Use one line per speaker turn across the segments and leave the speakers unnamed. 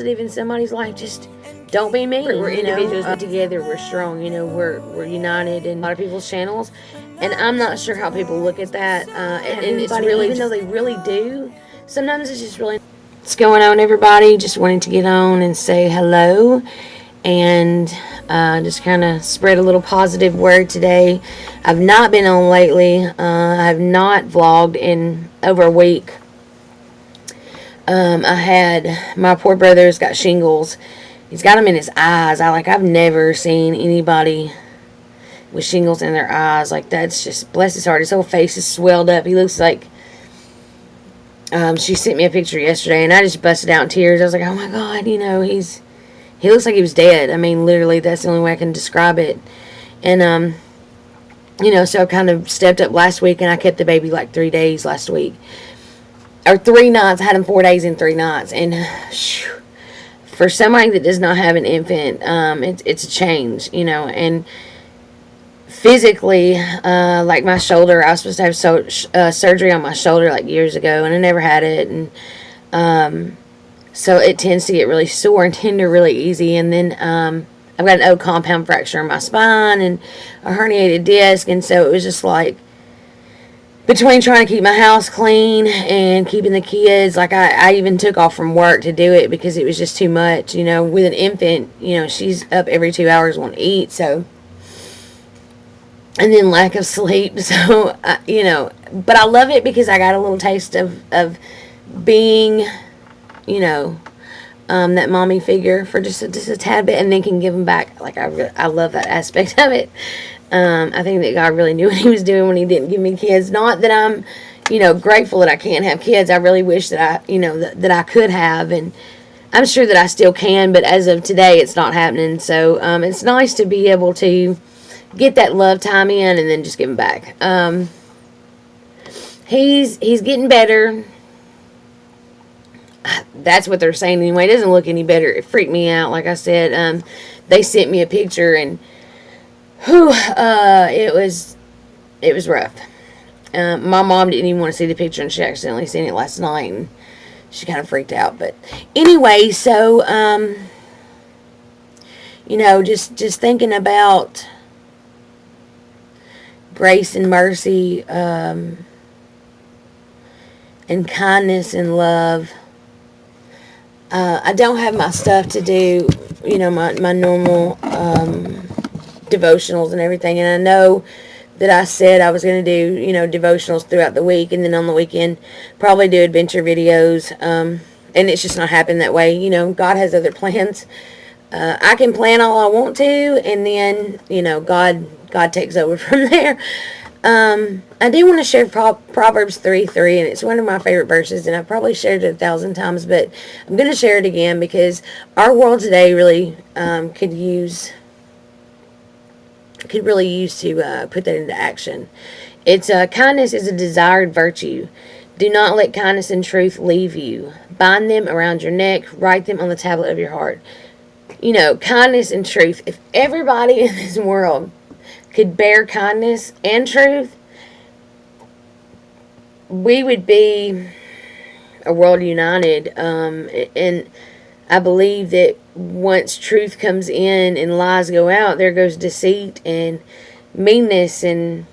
positive in somebody's life, just don't be mean. We're individuals, but together we're strong. We're united in a lot of people's channels, and I'm not sure how people look at that. And it's really, even though they really do, sometimes it's just really. What's going on, everybody? Just wanting to get on and say hello, and just kind of spread a little positive word today. I've not been on lately. I have not vlogged in over a week. I had, my poor brother's got shingles. He's got them in his eyes. I've never seen anybody with shingles in their eyes. Like, that's just, bless his heart. His whole face is swelled up. He looks like, she sent me a picture yesterday, and I just busted out in tears. I was like, oh my God, he looks like he was dead. I mean, literally, that's the only way I can describe it. And, so I kind of stepped up last week, and I kept the baby like 3 days last week. Or 3 nights. I had him 4 days and 3 nights. And for somebody that does not have an infant, it's a change, and physically, like my shoulder, I was supposed to have surgery on my shoulder like years ago, and I never had it, and so it tends to get really sore and tender really easy. And then I've got an old compound fracture in my spine and a herniated disc, and so it was just like, between trying to keep my house clean and keeping the kids, like I even took off from work to do it because it was just too much. With an infant, she's up every 2 hours wanting to eat, so, and then lack of sleep, so, but I love it because I got a little taste of being, that mommy figure for just a tad bit, and then can give them back. Like, I love that aspect of it. I think that God really knew what he was doing when he didn't give me kids. Not that I'm, grateful that I can't have kids. I really wish that that I could have, and I'm sure that I still can, but as of today, it's not happening. So, it's nice to be able to get that love time in and then just give him back. He's getting better. That's what they're saying anyway. It doesn't look any better. It freaked me out. Like I said, they sent me a picture, and it was rough. My mom didn't even want to see the picture, and she accidentally seen it last night, and she kind of freaked out. But anyway, so just thinking about grace and mercy, and kindness and love. I don't have my stuff to do, my normal devotionals and everything, and I know that I said I was going to do, devotionals throughout the week, and then on the weekend probably do adventure videos, and it's just not happening that way. God has other plans. I can plan all I want to, and then, God takes over from there. I do want to share Proverbs 3:3, and it's one of my favorite verses, and I've probably shared it 1,000 times, but I'm going to share it again because our world today really could really use to put that into action. It's kindness is a desired virtue. Do not let kindness and truth leave you. Bind them around your neck. Write them on the tablet of your heart. Kindness and truth. If everybody in this world could bear kindness and truth, we would be a world united. And I believe that once truth comes in and lies go out, there goes deceit and meanness, and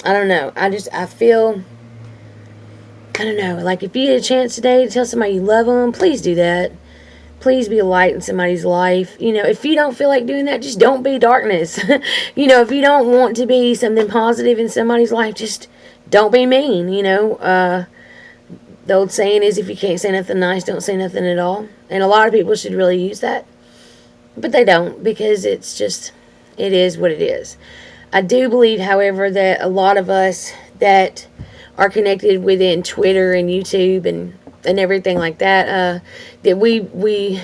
I don't know. I feel, I don't know, like if you get a chance today to tell somebody you love them, please do that. Please be a light in somebody's life. If you don't feel like doing that, just don't be darkness. If you don't want to be something positive in somebody's life, just don't be mean. The old saying is, if you can't say nothing nice, don't say nothing at all. And a lot of people should really use that. But they don't, because it is what it is. I do believe, however, that a lot of us that are connected within Twitter and YouTube and everything like that, that we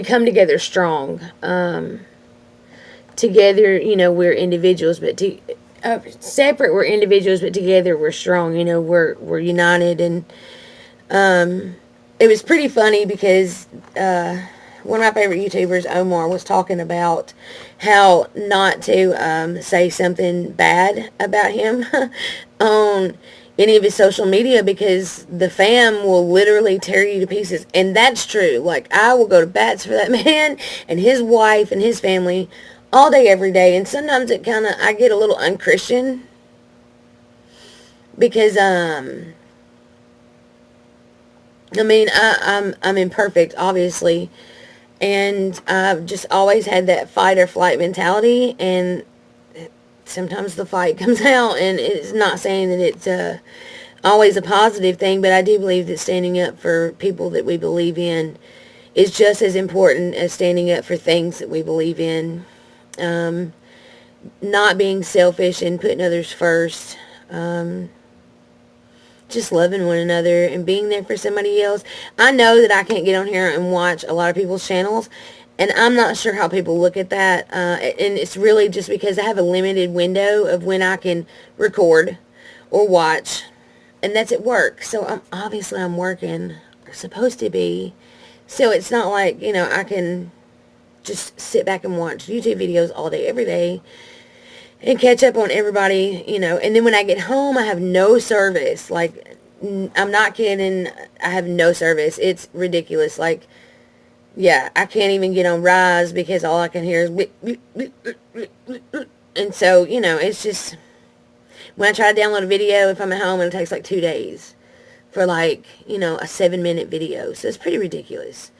come together strong. Together, we're individuals, but separate we're individuals, but together we're strong. We're united. And it was pretty funny because one of my favorite YouTubers, Omar, was talking about how not to say something bad about him on any of his social media, because the fam will literally tear you to pieces. And that's true. Like, I will go to bats for that man and his wife and his family all day, every day. And sometimes I get a little unchristian because, I mean, I'm imperfect, obviously. And I've just always had that fight or flight mentality. And sometimes the fight comes out, and it's not saying that it's always a positive thing, but I do believe that standing up for people that we believe in is just as important as standing up for things that we believe in. Um, Not being selfish and putting others first. Just loving one another and being there for somebody else. I know that I can't get on here and watch a lot of people's channels, and I'm not sure how people look at that. And it's really just because I have a limited window of when I can record or watch, and that's at work. So I'm working, or supposed to be. So it's not like, I can just sit back and watch YouTube videos all day, every day, and catch up on everybody, And then when I get home, I have no service. Like, I'm not kidding. I have no service. It's ridiculous. Like, yeah, I can't even get on Rise because all I can hear is and so, it's just, when I try to download a video, if I'm at home, it takes like 2 days for, like, a 7-minute video. So it's pretty ridiculous.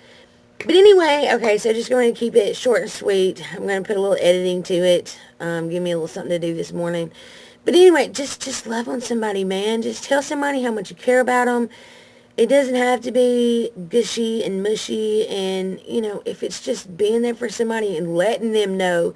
But anyway, okay, so just going to keep it short and sweet. I'm going to put a little editing to it. Give me a little something to do this morning. But anyway, just love on somebody, man. Just tell somebody how much you care about them. It doesn't have to be gushy and mushy. And, if it's just being there for somebody and letting them know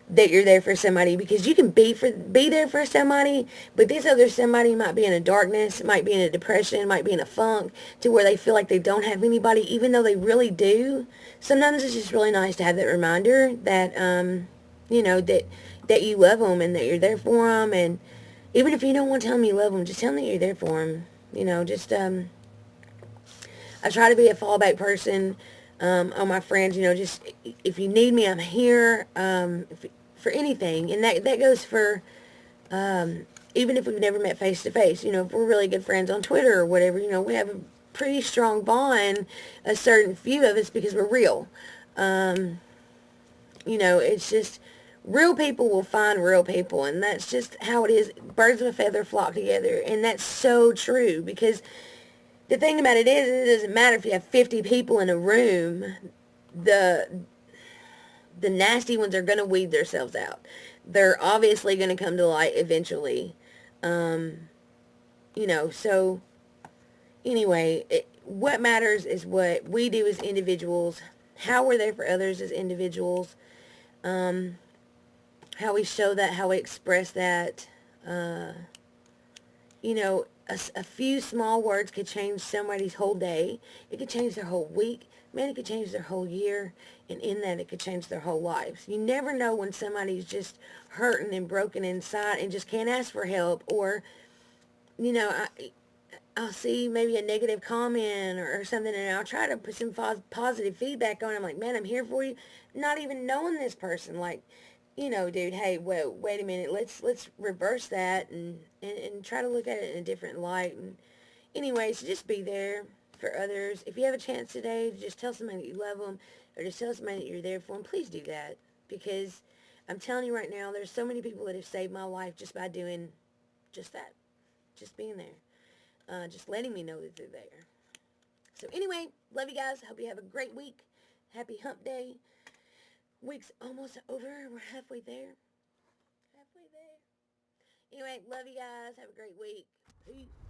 that you're there for somebody, because you can be there for somebody, but this other somebody might be in a darkness, might be in a depression, might be in a funk, to where they feel like they don't have anybody, even though they really do. Sometimes it's just really nice to have that reminder that that you love them and that you're there for them. And even if you don't want to tell them you love them, just tell them that you're there for them. Just I try to be a fallback person on my friends. Just if you need me, I'm here. For anything, and that goes for even if we've never met face to face. If we're really good friends on Twitter or whatever, we have a pretty strong bond, a certain few of us, because we're real. It's just real people will find real people, and that's just how it is. Birds of a feather flock together, and that's so true, because the thing about it is, it doesn't matter if you have 50 people in a room. The nasty ones are going to weed themselves out. They're obviously going to come to light eventually. So anyway, what matters is what we do as individuals, how we're there for others as individuals, how we show that, how we express that. A few small words could change somebody's whole day. It could change their whole week. Man, it could change their whole year. And in that, it could change their whole lives. You never know when somebody's just hurting and broken inside and just can't ask for help. Or, I'll see maybe a negative comment or something, and I'll try to put some positive feedback on it. I'm like, man, I'm here for you. Not even knowing this person. Like, dude, hey, wait a minute. Let's reverse that and try to look at it in a different light. And anyways, just be there for others. If you have a chance today to just tell somebody that you love them, or just tell somebody that you're there for them, please do that. Because I'm telling you right now, there's so many people that have saved my life just by doing just that. Just being there. Just letting me know that they're there. So anyway, love you guys. Hope you have a great week. Happy hump day. Week's almost over. We're halfway there. Halfway there. Anyway, love you guys. Have a great week. Peace.